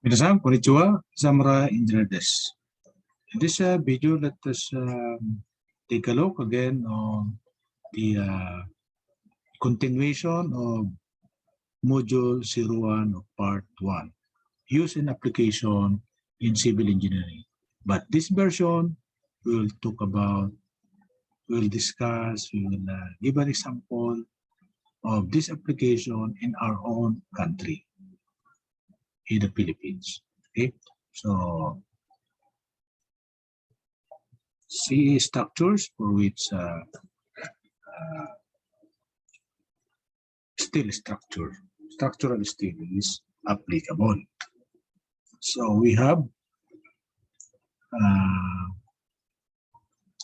Minasan, konnichiwa, Zamurai Engineer desu. In this video, let us take a look again on the continuation of Module 01 of Part 1, Use and Application in Civil Engineering. But this version, we'll talk about, we'll discuss, we will give an example of this application in our own country, in the Philippines. Okay, so CE structures for which steel structural steel is applicable. So we have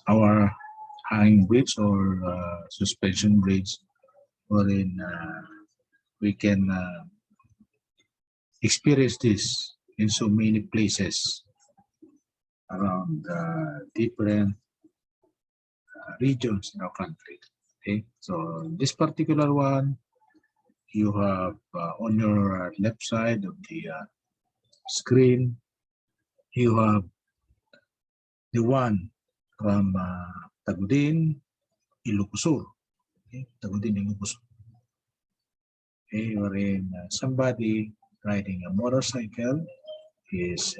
our hanging bridge or suspension bridge, wherein we can experience this in so many places around different regions in our country. Okay, so this particular one, you have on your left side of the screen, you have the one from Tagudin, Ilocos. Okay, Tagudin, Ilocos. Okay, wherein somebody riding a motorcycle is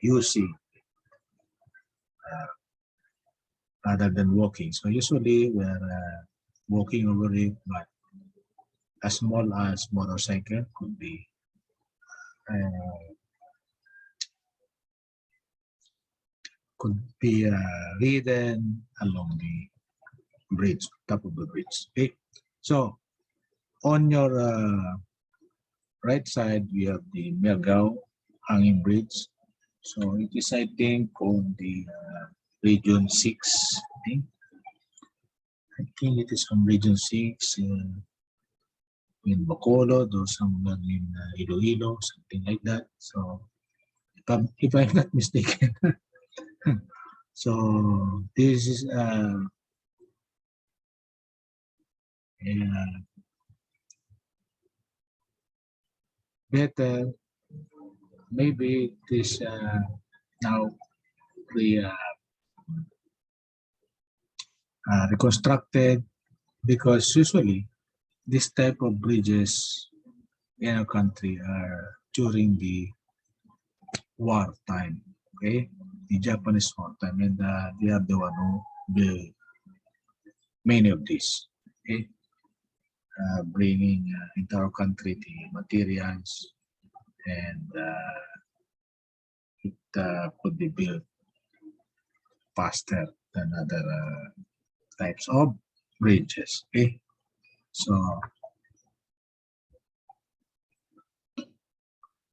using rather than walking. So usually we're walking over it, but as small as motorcycle could be ridden along the bridge, top of the bridge. Okay, so on your right side, we have the Melgao hanging bridge. So it is, I think, on the region 6. I think it is from region 6 in Bacolod or somewhere in Iloilo, something like that. So if I'm not mistaken. So this is better. Maybe it is now reconstructed, because usually this type of bridges in our country are during the war time. Okay, the Japanese war time, and they are the one who build many of these. Okay, bringing into our country the materials, and it could be built faster than other types of bridges. Okay, so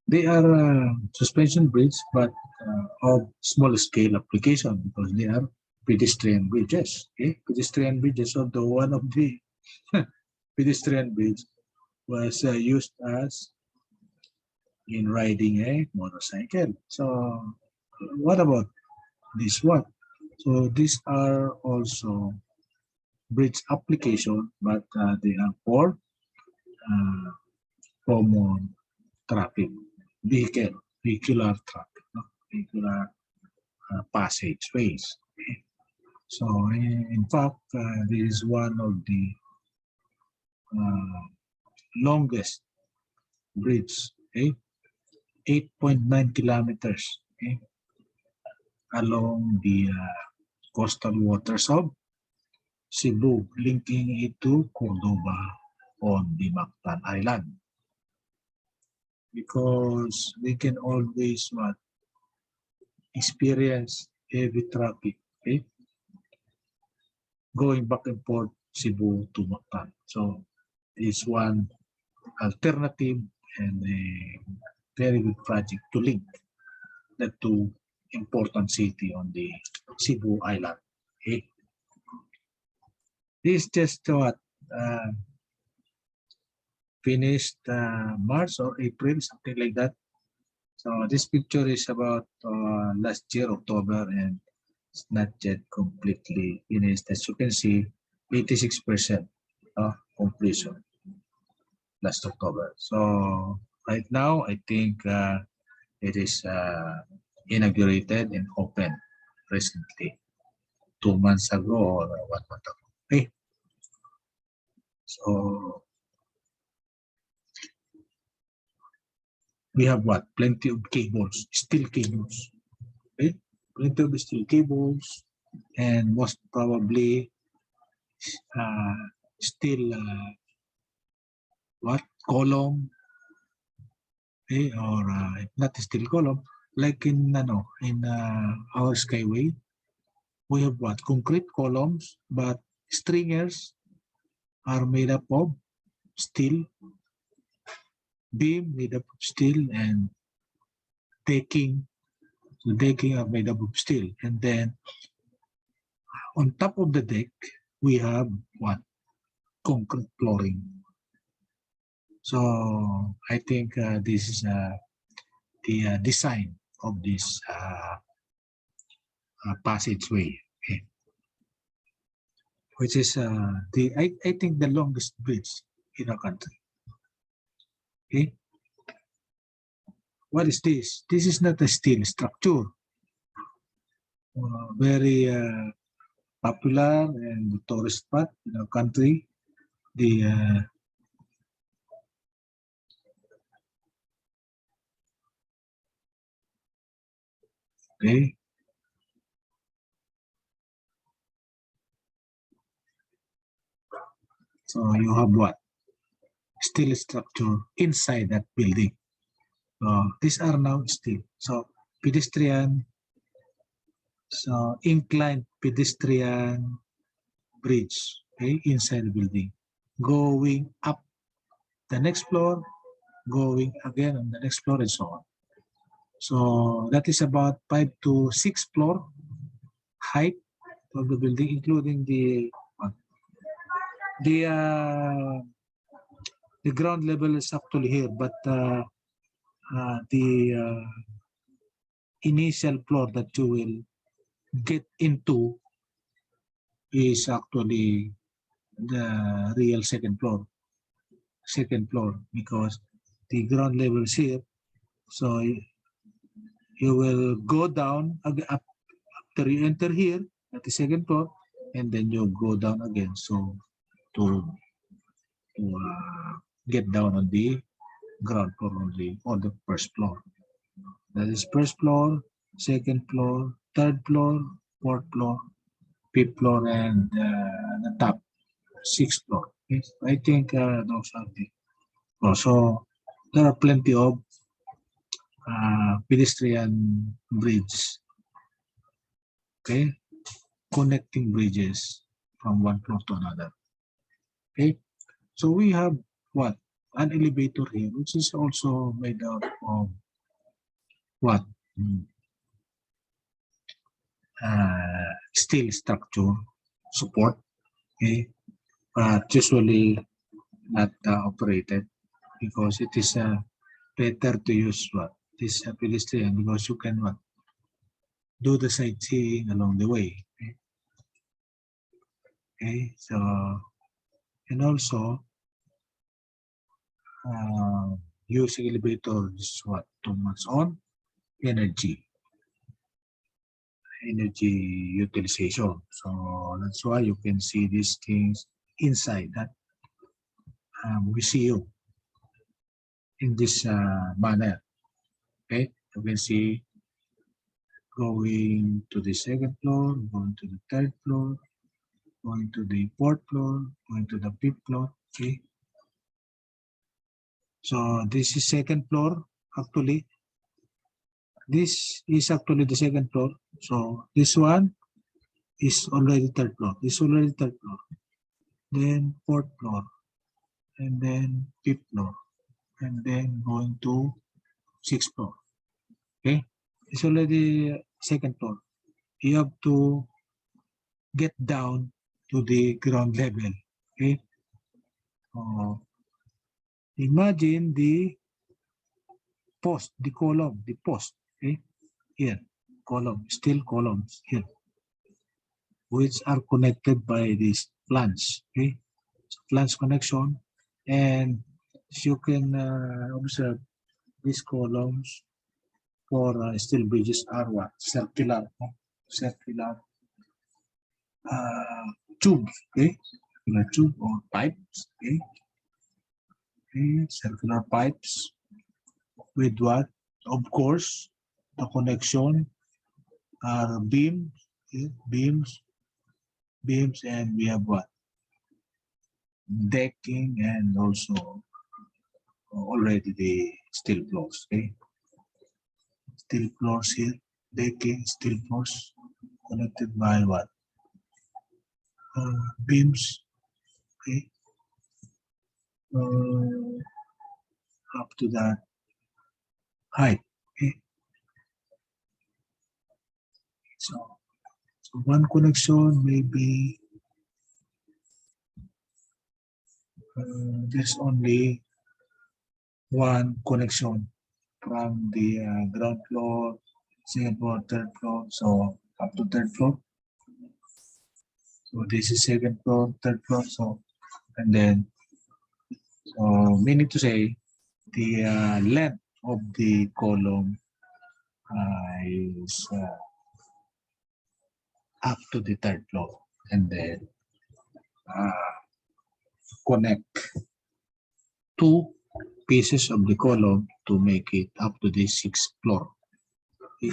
they are suspension bridges, but of small scale application, because they are pedestrian bridges. Okay, pedestrian bridges. So the one of the pedestrian bridge was used as in riding a motorcycle. So what about this one? So these are also bridge application, but they are for common traffic, vehicular traffic, no? Vehicular passageways. Okay. So in fact, this is one of the longest bridge, okay? 8.9 kilometers, okay? Along the coastal waters of Cebu, linking it to Cordoba on the Mactan Island. Because we can always experience heavy traffic, okay? Going back and forth Cebu to Mactan. So it's one alternative and a very good project to link the two important city on the Cebu Island. Okay, this just what finished March or April, something like that. So this picture is about last year October, and it's not yet completely finished. As you can see, 86% completion last October. So Right now, I think it is inaugurated and open recently, 2 months ago or 1 month ago. Okay, so we have what? Plenty of cables, steel cables. Okay, plenty of steel cables, and most probably uh, steel what column, okay, or not steel column, like in our skyway, we have what? Concrete columns, but stringers are made up of steel, beam made up of steel, and decking. So decking are made up of steel. And then on top of the deck, we have what? Concrete flooring. So I think this is the design of this passageway, okay? Which is I think the longest bridge in our country. Okay, what is this? This is not a steel structure. Very popular and the tourist spot in our country. The okay, so you have what? Steel structure inside that building. These are now steel. So pedestrian, so inclined pedestrian bridge, okay, inside the building, going up the next floor, going again on the next floor, and so on. So that is about 5 to 6 floor height of the building, including the uh, the ground level is actually here, but the initial floor that you will get into is actually the real second floor, because the ground level is here. So you will go down up after you enter here at the second floor, and then you go down again. So to get down on the ground floor only, on the first floor. That is first floor, second floor, third floor, fourth floor, fifth floor, and the top, sixth floor. Okay? I think those are the. Also, there are plenty of pedestrian bridges. Okay, connecting bridges from one floor to another. Okay, so we have what? An elevator here, which is also made out of what? Steel structure support. Okay, but usually not operated, because it is better to use what? This pedestrian, because you can what? Do the sightseeing along the way. Okay, okay? So, and also using elevator is what? Too much on energy utilization. So that's why you can see these things inside that museum in this manner. Okay, you can see going to the second floor, going to the third floor, going to the fourth floor, going to the fifth floor. Okay, so this is second floor. Actually, this is actually the second floor. So this one is already third floor. This is already third floor. Then fourth floor, and then fifth floor, and then going to sixth floor. Okay, it's already second floor. You have to get down to the ground level. Okay, imagine the post, the column, the post. Okay, here, column, steel columns here, which are connected by this flange. Okay, flange connection, and as you can observe, these columns for steel bridges are what? Circular, circular tubes, okay? Circular tube or pipes, okay? Okay, circular pipes with what? Of course, the connection are beams, okay? beams, and we have what? Decking and also already the steel floors, okay? Steel floors here, decking, steel floors connected by what? Beams, okay? Up to that height, okay? So one connection may be there's only one connection from the ground floor, second floor, third floor, so up to third floor. So this is second floor, third floor, so and then meaning to say the length of the column is up to the third floor, and then connect two pieces of the column to make it up to the sixth floor. Okay.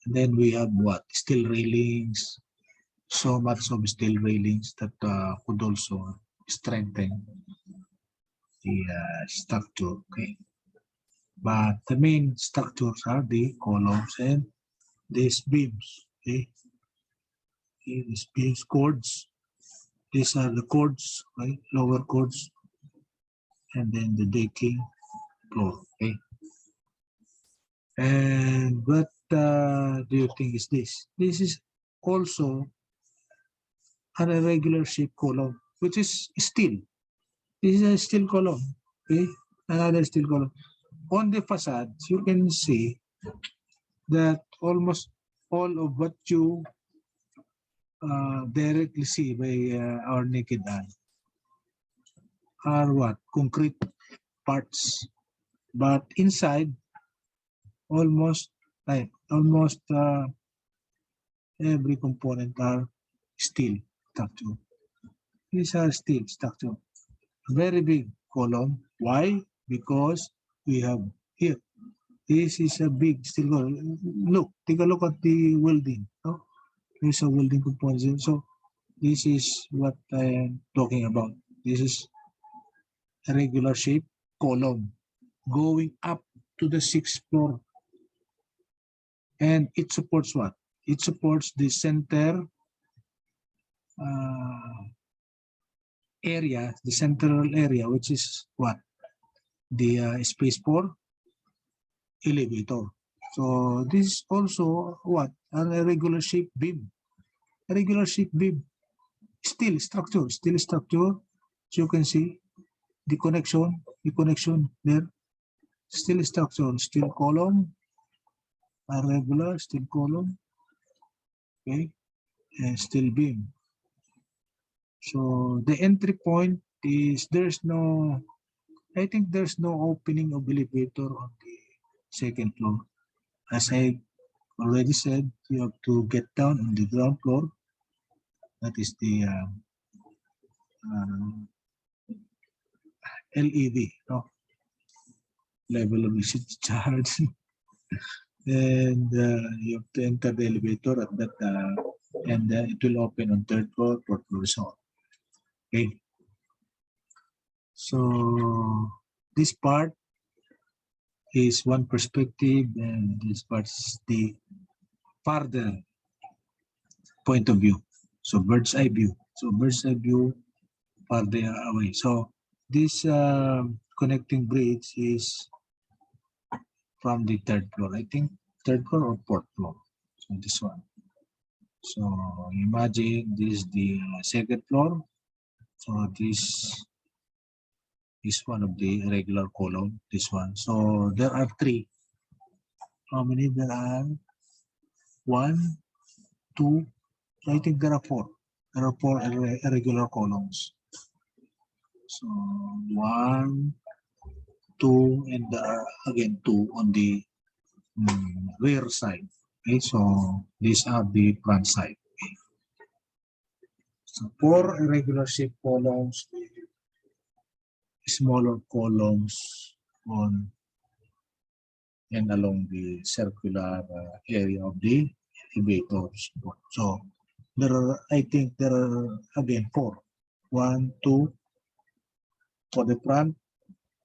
And then we have what? Steel railings, so much of steel railings that could also strengthen the structure. Okay. But the main structures are the columns and these beams. Okay. Okay, these beams, cords. These are the cords, right? Lower cords, and then the decking floor. Okay. And what do you think is this? This is also an irregular shaped column, which is steel. This is a steel column. Okay, another steel column. On the facade, you can see that almost all of what you directly see by our naked eye are what? Concrete parts. But inside, almost every component are steel structure. These are steel structure. Very big column. Why? Because we have here. This is a big steel column. Look, take a look at the welding. No? There's a welding component. So this is what I am talking about. This is a regular shape column going up to the sixth floor. And it supports what? It supports the center area, the central area, which is what? The space for elevator. So this is also what? A regular shape beam. A regular shape beam. Steel structure. So you can see the connection there. Steel structure, steel column, a regular steel column, okay, and steel beam. So the entry point is I think there's no opening of elevator on the second floor. As I already said, you have to get down on the ground floor. That is the LEV, no? Level of usage charge. And you have to enter the elevator at that, and it will open on third floor, fourth floor, so on. Okay. So this part is one perspective, and this part is the farther point of view. So bird's eye view. So bird's eye view farther away. So this connecting bridge is from the third floor. I think third floor or fourth floor. So this one. So imagine this is the second floor. So this is one of the regular column. This one. So there are three. How many there are? 1, 2. I think there are 4. There are 4 irregular columns. So 1, 2 and again 2 on the rear side. Okay, so these are the front side. Okay. So for irregular shape columns, smaller columns on and along the circular area of the elevator support. So there are, I think there are again 4. 1, 2 for the front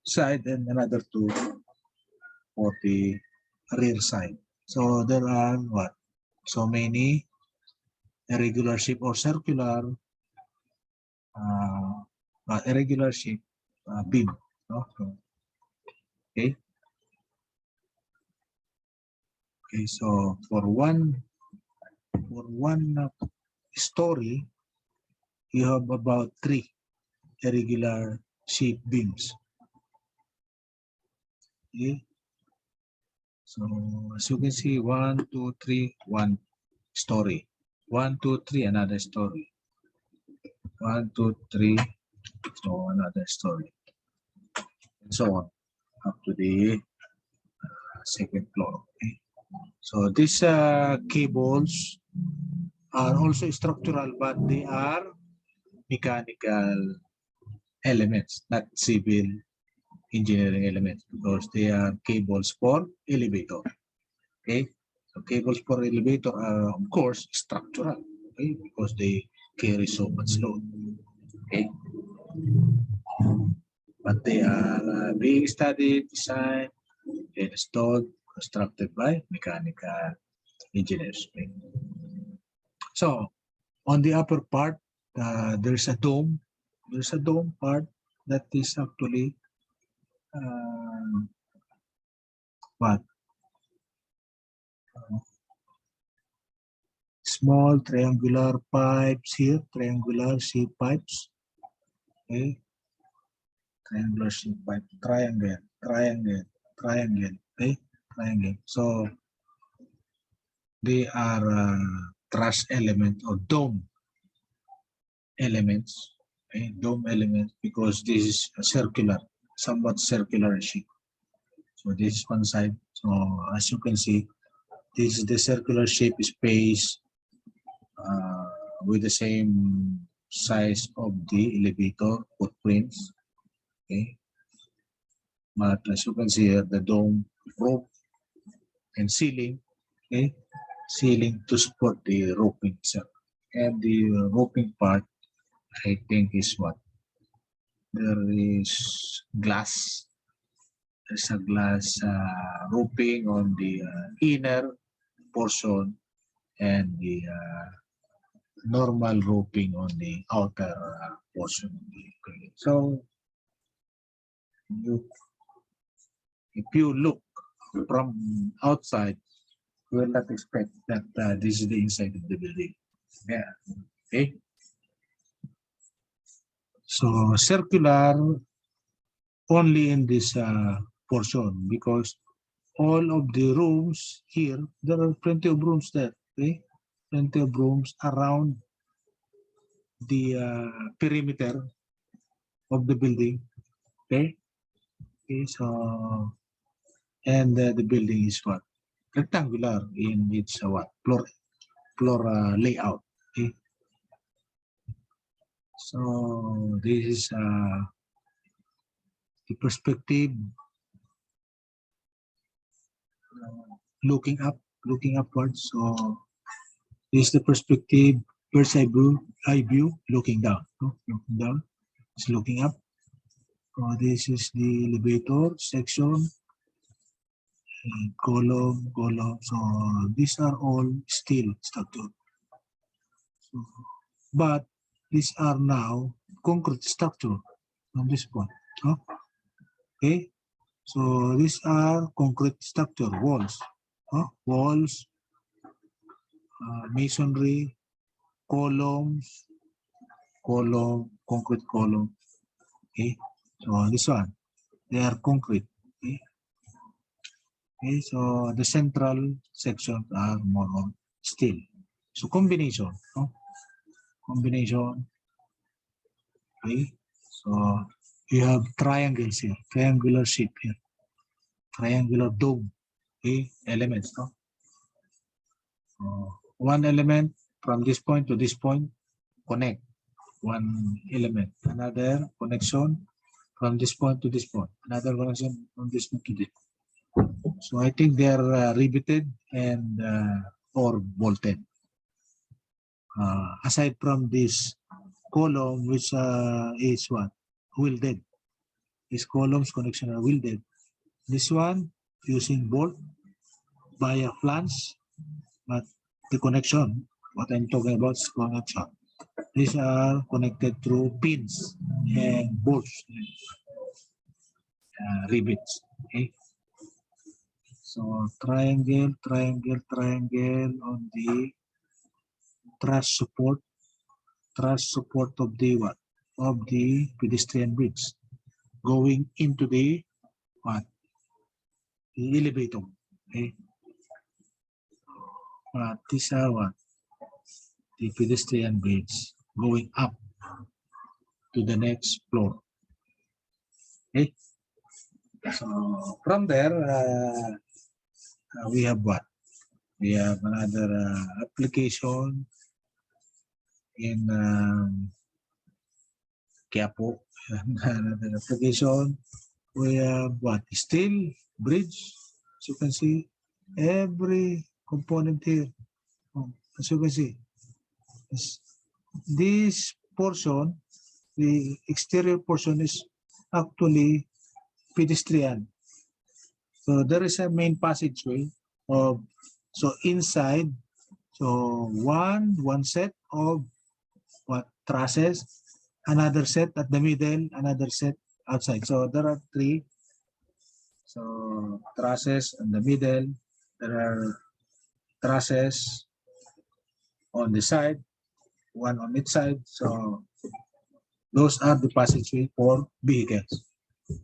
side and another 2 for the rear side. So there are what? So many irregular shape or circular irregular shape beam. No? Okay. Okay. So for one story, you have about 3 irregular shape beams. Okay. So as you can see, 1, 2, 3, 1 story. 1, 2, 3, another story. 1, 2, 3, so another story. And so on up to the second floor. Okay. So these cables are also structural, but they are mechanical elements, not civil engineering elements, because they are cables for elevator. Okay, so cables for elevator are of course structural, okay, because they carry so much load. Okay, but they are being studied, designed, installed, constructed by mechanical engineers. Okay. So on the upper part, there's a dome. There's a dome part that is actually what? Small triangular pipes here, triangular shape pipes. Okay, triangular shape pipe, triangle, triangle, triangle. Okay, triangle. So they are truss element or dome elements. Okay, dome elements because this is a circular, somewhat circular shape. So this is one side. So as you can see, this is the circular shape space with the same size of the elevator footprints. Okay, but as you can see here, the dome, roof, and ceiling. Okay, ceiling to support the roofing itself. And the roofing part, I think, is what? There is glass. There's a glass roofing on the inner portion and the normal roofing on the outer portion. So, if you look from outside, you will not expect that this is the inside of the building. Yeah. Okay. So circular only in this portion because all of the rooms here, there are plenty of rooms there. Okay, plenty of rooms around the perimeter of the building. Okay. Okay. So and the building is what? Rectangular in its what? Floor layout. Okay. So this is the perspective looking upwards. So this is the perspective, bird's eye view looking down. Looking down. It's looking up. So this is the elevator section. Column. So these are all steel structure. So, but these are now concrete structure on this point. Okay. So these are concrete structure, walls. Walls, masonry, columns, concrete column. Okay. So this one, they are concrete. Okay. Okay, so the central sections are more on steel. So combination, combination. Okay, so You have triangles here, triangular shape here, triangular dome, okay, elements. No? One element from this point to this point connect one element, another connection from this point to this point, another connection from this point to this. So I think they are riveted and or bolted. Aside from this column, which is what? Welded. These columns connection are welded. This one using bolt via flange, but the connection, what I'm talking about is connection. These are connected through pins and bolts, rivets. Okay. So triangle, triangle, triangle on the truss support of the what? Of the pedestrian bridge going into the what? The elevator. Okay. These are what? The pedestrian bridge going up to the next floor. Okay. So from there, we have what? We have another application in Quiapo. Another application. We have what? Steel bridge. As you can see, every component here. As you can see, this portion, the exterior portion is actually pedestrian. So there is a main passageway of, so inside, so one set of what? Trusses, another set at the middle, another set outside. So there are three. So trusses in the middle, there are trusses on the side, one on each side. So those are the passageway for vehicles.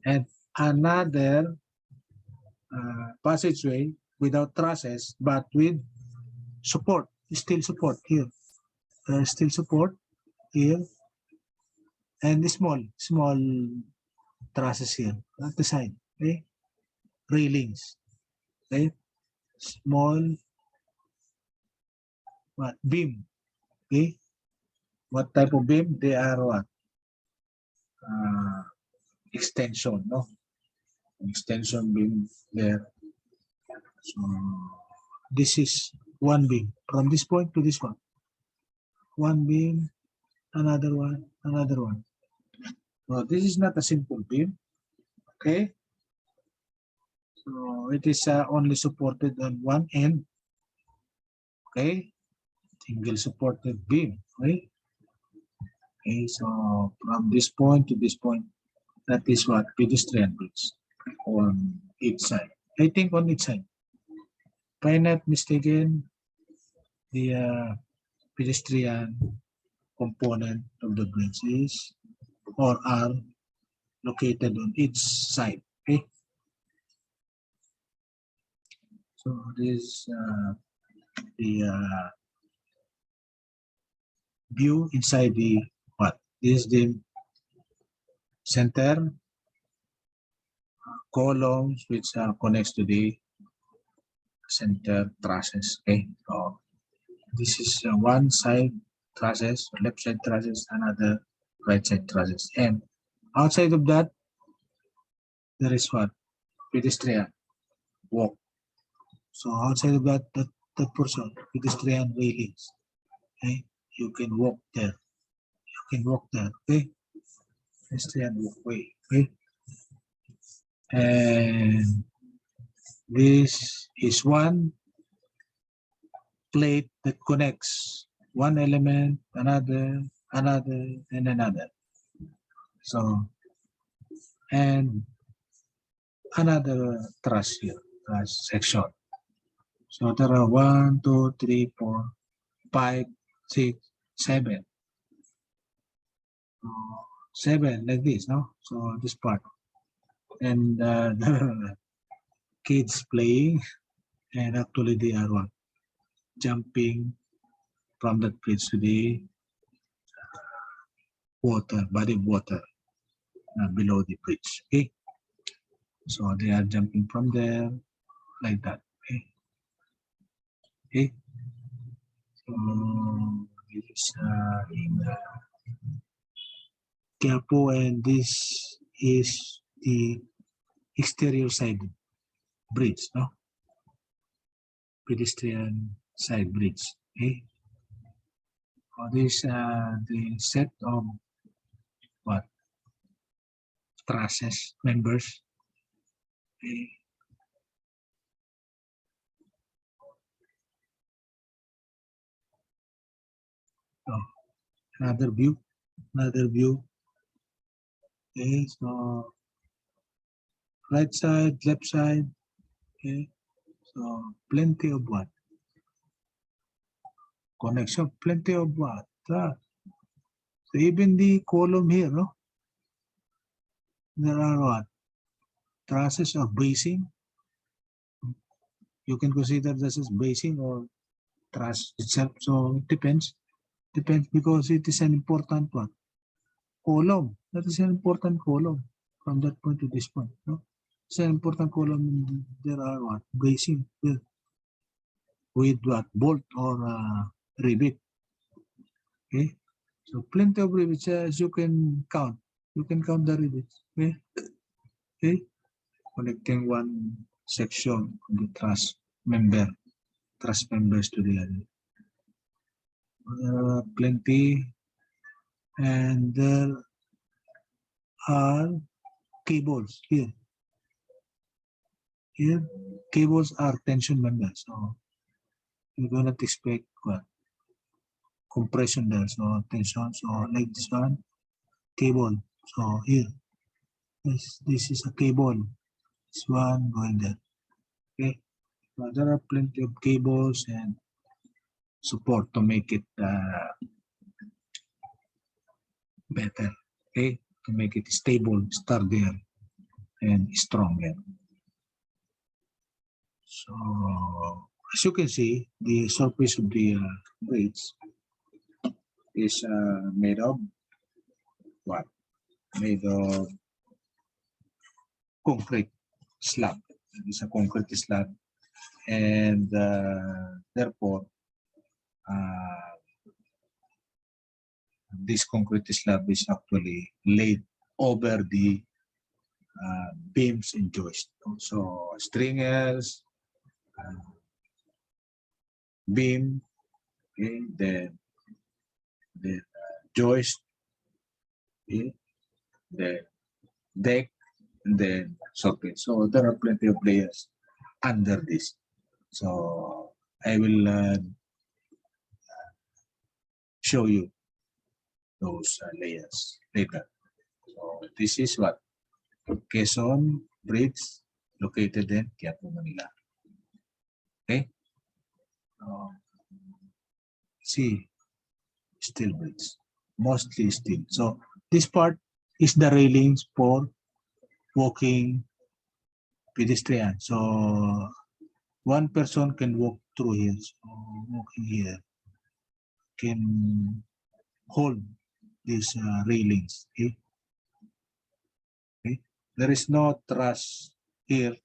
And another passageway without trusses, but with support, steel support here. Steel support here, and the small trusses here at the side. Okay, railings. Okay, small what? Beam. Okay, what type of beam? They are what? Extension, no? Extension beam there. So this is one beam from this point to this one. One beam, another one, another one. So this is not a simple beam. Okay. So it is only supported on one end. Okay. Single supported beam. Right. Okay. So from this point to this point, that is what? Pedestrian bridge on each side. I think on each side. If I'm not mistaken, the pedestrian component of the bridge is or are located on each side. Okay. So this the view inside the what? This is the center columns which connects to the center trusses. Okay. So this is one side trusses, left side trusses, another right side trusses, and outside of that there is what? Pedestrian walk. So outside of that portion, pedestrian railings. Okay, you can walk there. You can walk there. Okay, pedestrian walkway. Okay, and this is one plate that connects one element, another, and another. So, and another truss here, truss section. So there are 1, 2, 3, 4, 5, 6, 7. 7 like this, no? So this part. And there are kids playing, and actually they are what? Jumping from that bridge to the water, body of water. below the bridge. Okay, so they are jumping from there like that. Okay, okay. So this is in Capo, and this is the exterior side bridge, no? Pedestrian side bridge. Okay. This the set of what trusses members. Okay. So another view. Okay, so right side, left side. Okay, so plenty of what connection, plenty of what. So even the column here, no, there are what trusses of bracing. You can consider this as bracing or truss itself. So it depends because it is an important one column. That is an important column from that point to this point. No, it's an important column. There are what bracing here with what bolt or rivet. Okay, so plenty of rivets as you can count. You can count the rivets. Okay, okay, connecting one section of the truss members to the other. Plenty, and there are cables here. Here, cables are tension members, so you do not expect what compression there. So tension, so like this one, cable. So here, this is a cable. This one going there. Okay, so there are plenty of cables and support to make it better. Okay, to make it stable, sturdier, and stronger. So as you can see, the surface of the bridge is made of what? Made of concrete slab. It's a concrete slab, and therefore this concrete slab is actually laid over the beams and joists. So stringers, beam, okay, the joist, okay, the deck, and then socket. So there are plenty of layers under this. So I will show you those layers later. So this is what Quezon Bridge located in Quiapo, Manila. Okay. See, steel bridge, mostly steel. So this part is the railings for walking pedestrian. So one person can walk through here. So walking here can hold these railings. Okay? Okay. There is no truss here.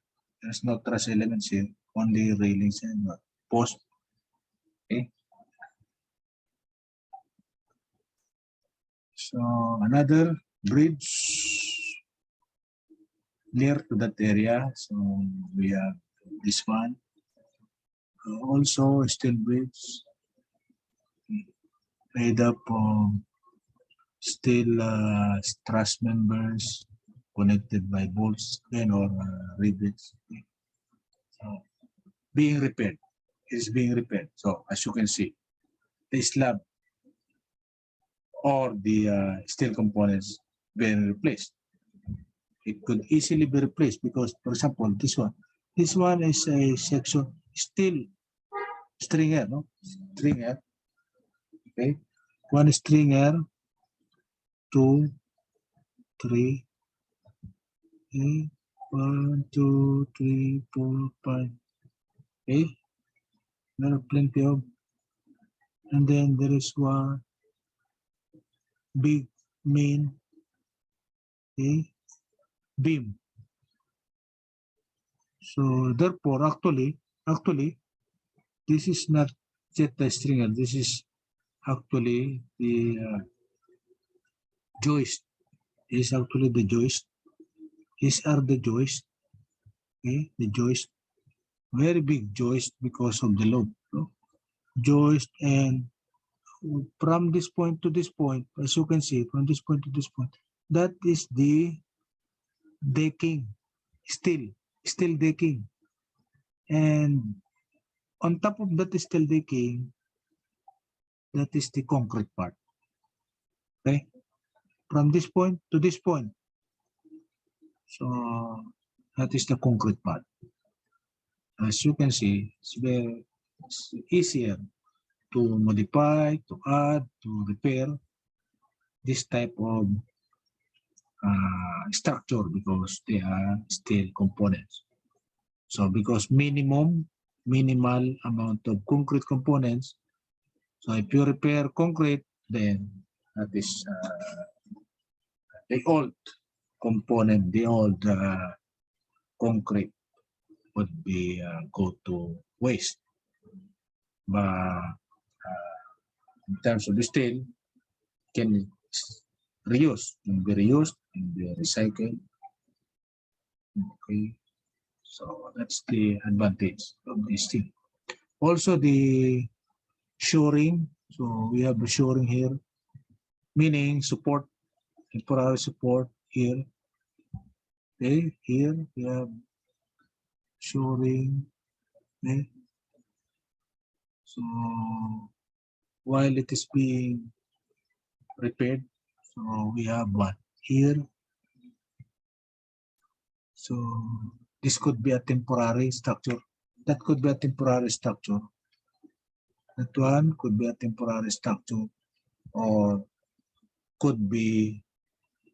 There is no truss elements here. Only railings and post. Okay. So another bridge near to that area. So we have this one. Also steel bridge made up of steel truss members connected by bolts and or rivets. So being repaired. It is being repaired. So as you can see, the slab or the steel components being replaced. It could easily be replaced because, for example, this one is a section steel stringer, no? Stringer. Okay. One stringer, 2, 3, okay. 1, 2, 3, 4, 5. Okay. There are plenty of, and then there is one big main okay, beam. So therefore, actually, this is not yet the stringer. This is actually the joist. Is actually the joist. These are the joist. Okay, the joist. Very big joist because of the load. No? Joist, and from this point to this point, as you can see, from this point to this point, that is the decking, steel decking. And on top of that steel decking, that is the concrete part. Okay, from this point to this point. So that is the concrete part. As you can see, it's very easier to modify, to add, to repair this type of structure because they are steel components. So because minimal amount of concrete components. So if you repair concrete, then that is the old component, the old concrete would be go to waste. But in terms of the steel, can reuse, can be reused, can be recycled. Okay, so that's the advantage of this thing. Also the shoring. So we have the shoring here, meaning support, temporary support here. Okay, here we have shoring. Okay. So while it is being repaired, so we have one here. So this could be a temporary structure. That could be a temporary structure. That one could be a temporary structure, or could be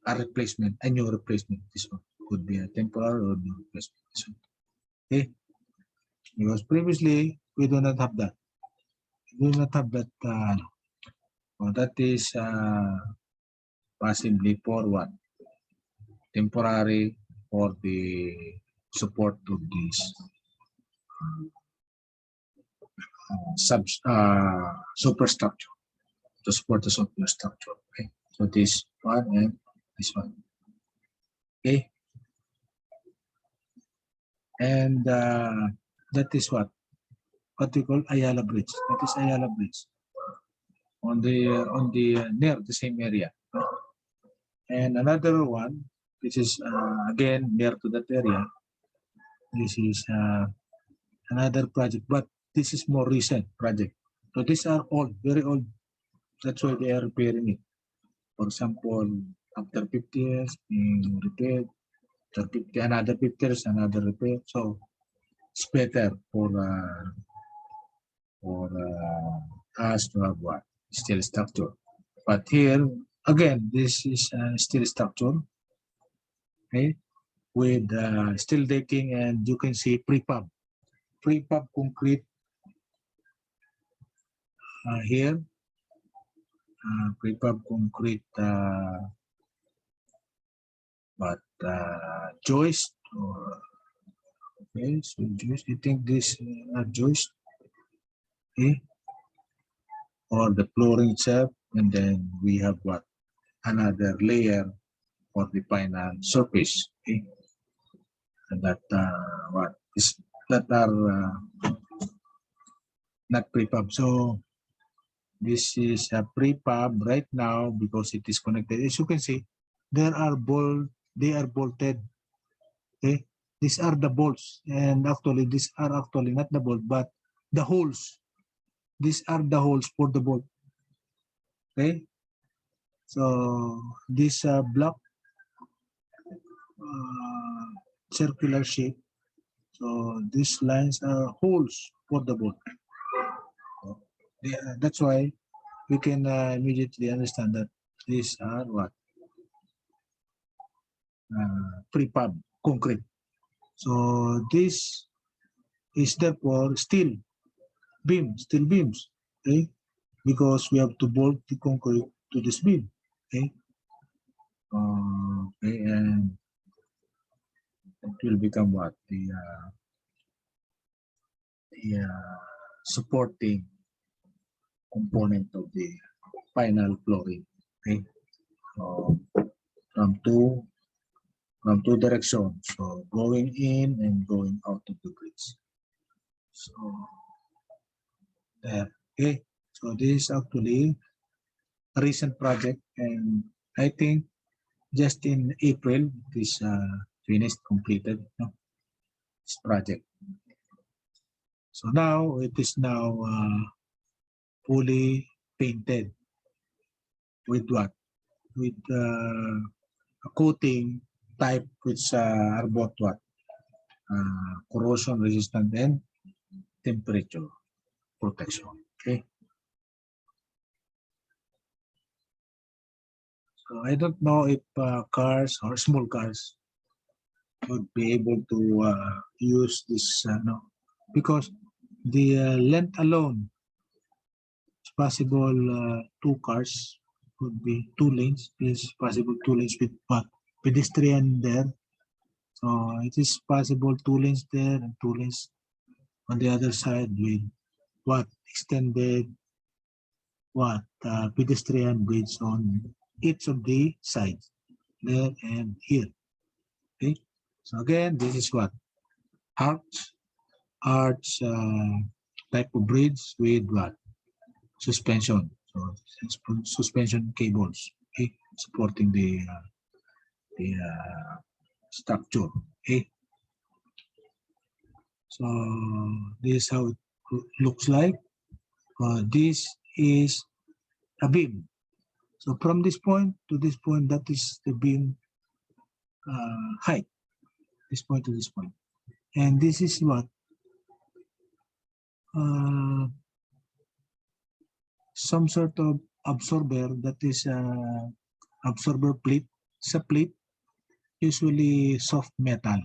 a replacement, a new replacement. This one could be a temporary or new replacement. This one. Okay, because previously we do not have that. We do not have that. So that is possibly for what? Temporary for the support of this superstructure, to support the superstructure. Okay, so this one and this one. Okay, and that is what we call Ayala Bridge. That is Ayala Bridge on the near the same area. And another one, which is again near to that area. This is another project, but this is more recent project. So these are old, very old. That's why they are repairing it. For example, after 50 years, being repaired. After 50, another 50 years, another repair. So it's better for us to have what steel structure. But here again, this is steel structure. Okay, with steel decking, and you can see prefab concrete here. Prefab concrete, but joist, or okay, so joist. I think this are joist, okay, or the flooring itself, and then we have what another layer for the final surface, okay, and that what is that are not prefab. So this is a prefab right now because it is connected. As you can see, they are bolted. Okay, these are the bolts, and actually these are actually not the bolt, but the holes. These are the holes for the bolt. Okay, so this block circular shape. So these lines are holes for the bolt. So that's why we can immediately understand that these are what prefab concrete. So this is therefore steel beams, okay? Because we have to bolt the concrete to this beam, okay? Okay, and it will become what? The supporting component of the final flooring. Okay, so from two directions, so going in and going out of the bridge. So there. Okay, so this is actually a recent project, and I think just in April this finished, completed, no, this project. So now it is now fully painted with what? With a coating type which are both what? Corrosion resistant and temperature protection. Okay. So I don't know if cars or small cars would be able to use this, no, because the length alone is possible. Two cars would be 2 lanes. Is possible 2 lanes with what? Pedestrian there. So it is possible 2 lanes there and 2 lanes on the other side with what? Extended what? Pedestrian bridge on each of the sides, there and here. Okay. So again, this is what? Arch type of bridge with what? Suspension. So suspension cables, okay, supporting the structure. Okay. So this is how it looks like. This is a beam. So from this point to this point, that is the beam height. This point to this point, and this is what? Some sort of absorber, that is absorber plate. It's a plate, usually soft metal,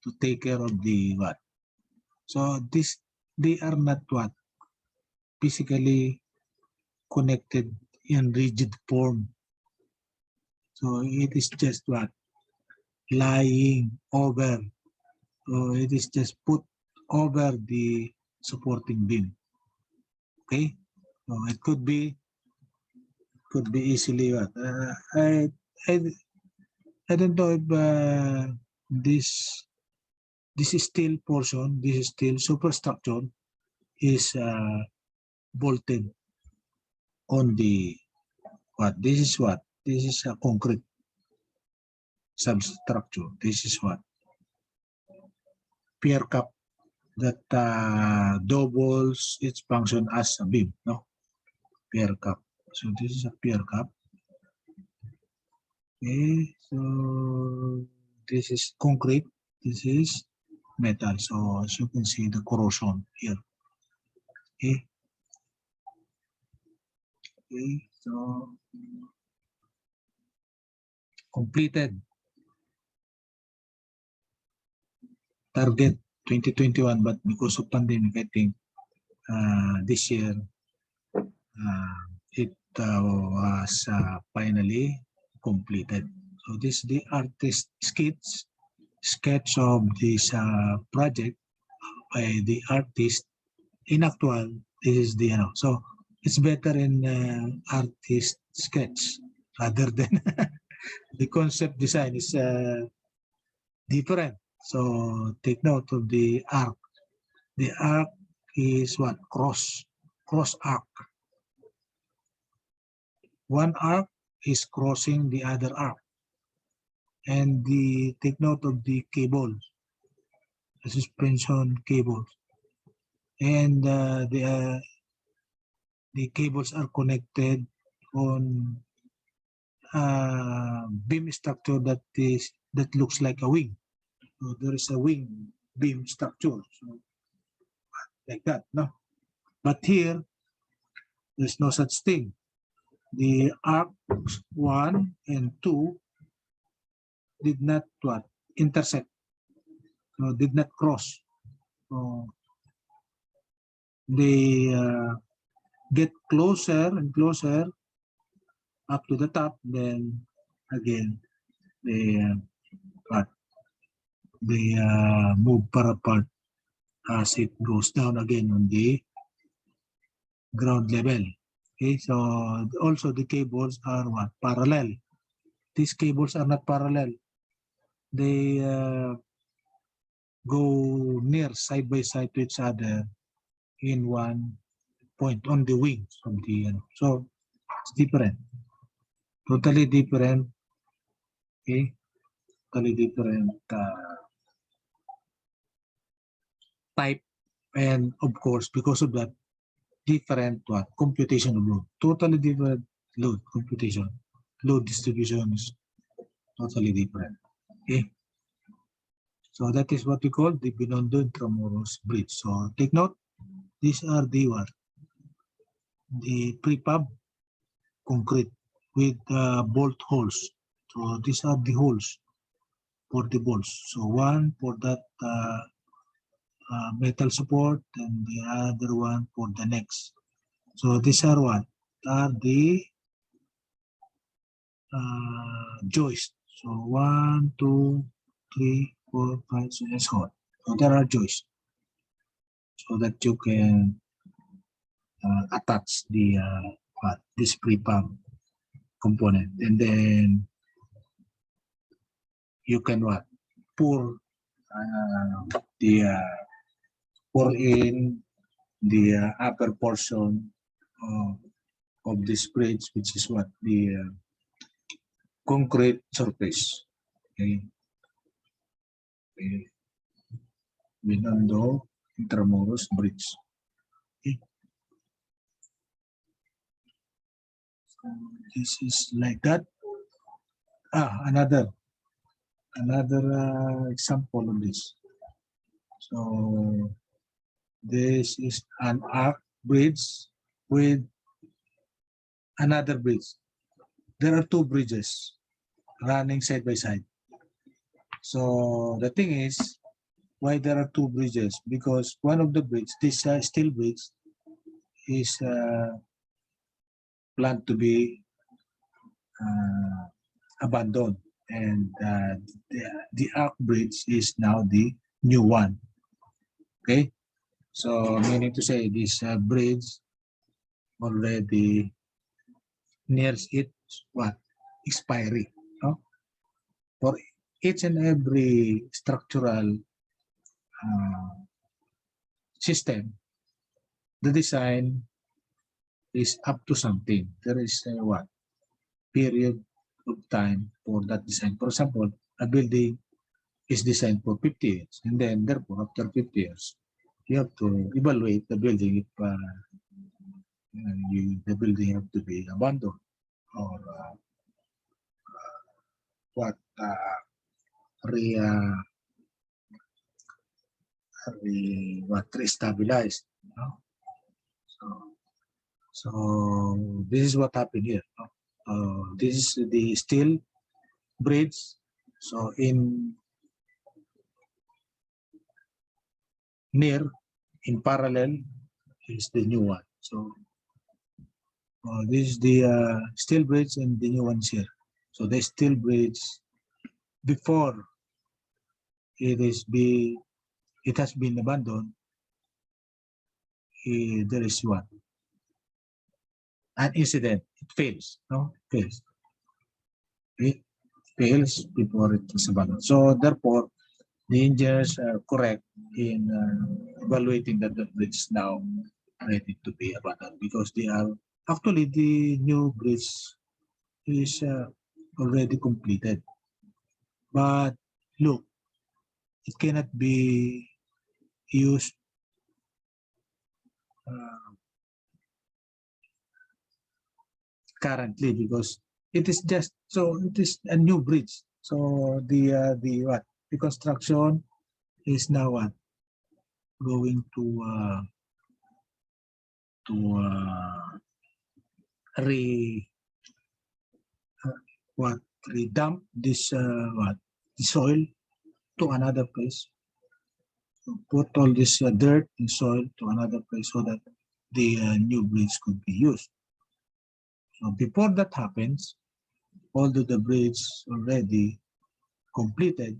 to take care of the what. So they are not what? Physically connected in rigid form. So it is just what? Lying over. So it is just put over the supporting beam. Okay. So it could be easily what? I don't know if this is steel portion, this is steel superstructure is bolted on the what? This is what? This is a concrete substructure. This is what? Pier cup that doubles its function as a beam. No, pier cup. So this is a pier cup. Okay, so this is concrete. This is metal. So as you can see, the corrosion here. Okay. Okay, so completed. Target 2021, but because of pandemic, I think this year it was finally completed. So this is the artist sketch of this project by the artist. In actual, this is the so it's better in artist sketch rather than the concept design is different. So take note of the arc. The arc is what? Cross arc. One arc is crossing the other arc. And take note of the cables, the suspension cables. And the cables are connected on beam structure that looks like a wing. So there is a wing beam structure, so like that, no? But here, there's no such thing. The arcs 1 and 2 did not what? Intersect, so did not cross. So they get closer and closer up to the top, then again they move far apart as it goes down again on the ground level. Okay, so also the cables are what? Parallel. These cables are not parallel. They go near side by side to each other in one point on the wings of the so it's different, totally different. Okay, totally different type, and of course because of that, different what computation of load, totally different load computation, load distribution is totally different. Okay, so that is what we call the Binondo Intramuros bridge. So take note, these are the what, the prefab concrete with bolt holes. So these are the holes for the bolts. So one for that metal support and the other one for the next. So these are what? Are the joists. So 1, 2, 3, 4, 5, so that's all. So there are joists so that you can attach the this prefab component, and then you can what pour the pour in the upper portion of this bridge, which is what the concrete surface. Okay. Okay. Binondo Intramuros bridge. Okay. So this is like that. Another example of this. So this is an arc bridge with another bridge. There are two bridges running side by side. So the thing is, why there are two bridges? Because one of the bridges, this steel bridge, is planned to be abandoned, and the arc bridge is now the new one. Okay, so meaning to say this bridge already nears its what expiry. No? For each and every structural system, the design is up to something. There is a what period of time for that design. For example, a building is designed for 50 years, and then therefore after 50 years, you have to evaluate the building if the building have to be abandoned or what re-stabilized. No? So this is what happened here. No? This is the steel bridge. So in parallel is the new one. So this is the steel bridge and the new ones here. So the steel bridge, before it has been abandoned, there is what? An incident. It fails. No, it fails. It fails before it was abandoned. So therefore, the engineers are correct in evaluating that the bridge is now ready to be abandoned, because they are actually the new bridge is already completed. But look, it cannot be used currently because it is a new bridge. So the what? The construction is now what? Going to redump this the soil to another place. So put all this dirt and soil to another place so that the new bridge could be used. So before that happens, although the bridge already completed,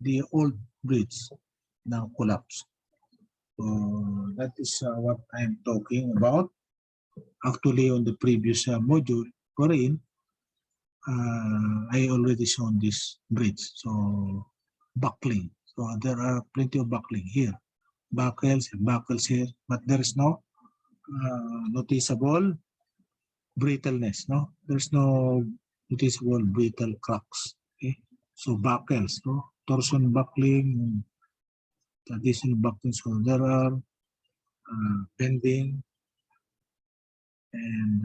the old bridge now collapsed. So that is what I'm talking about. Actually, on the previous module, wherein I already shown this bridge. So buckling. So there are plenty of buckling here. Buckles and buckles here, but there is no noticeable brittleness. No, there's no noticeable brittle cracks. Okay, so buckles, no, torsion buckling, traditional buckling. So there are bending and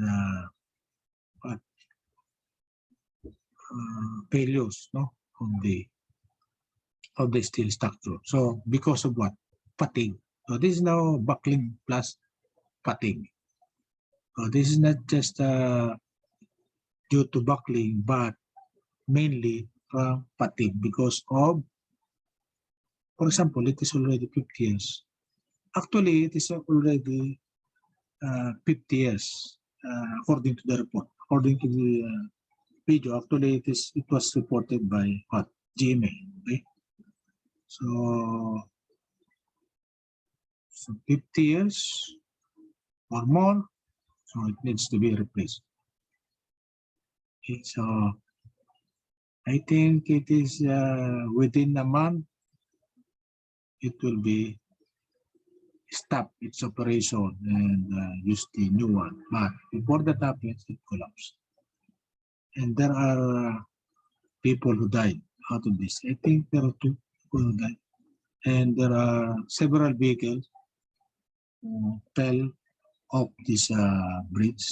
failures, no, of the steel structure. So because of what? Fatigue. So this is now buckling plus fatigue. So this is not just due to buckling, but mainly from fatigue because of, for example, it is already 50 years. Actually, it is already 50 years according to the report. According to the video, actually it was reported by what? GMA. Okay, so 50 years or more, so it needs to be replaced. Okay, so I think it is within a month, it will be stop its operation and use the new one. But before that happens, it collapsed. And there are people who died out of this. I think there are 2 people who died. And there are several vehicles who fell off this bridge.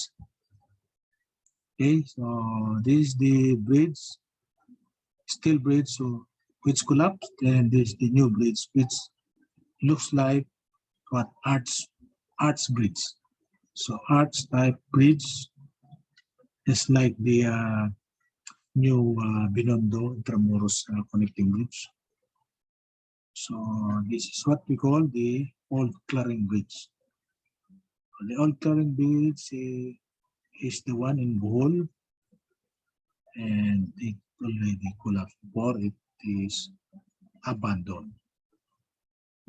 Okay, so this is the bridge, steel bridge, so which collapsed, and this is the new bridge, which looks like what? Arch bridge. So arch type bridge is like the new Binondo Intramuros connecting bridge. So this is what we call the old clearing bridge. The old clearing bridge is the one in Bohol, and it already collapsed before it is abandoned.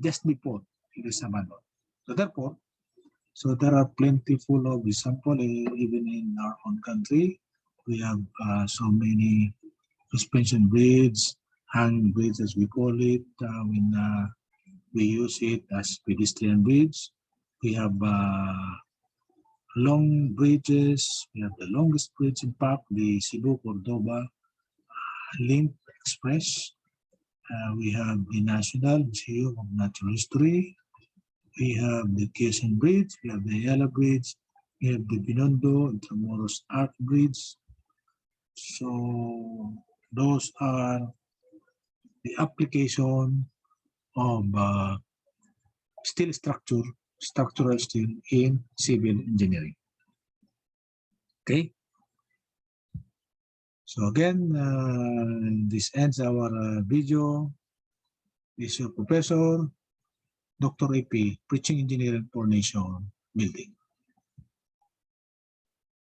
Just before it is abandoned. So therefore, so there are plentiful of example even in our own country. We have so many suspension bridges, hanging bridge as we call it, when we use it as pedestrian bridge. We have long bridges. We have the longest bridge in fact, the Cebu-Cordoba Link Express. We have the National Museum of Natural History. We have the Quezon Bridge. We have the Ayala Bridge. We have the Binondo Intramuros Arch Bridge. So those are the application of steel structure, structural steel in civil engineering. Okay. So again, this ends our video. This is your professor, Dr. EYPEI, Preaching Engineering for Nation Building.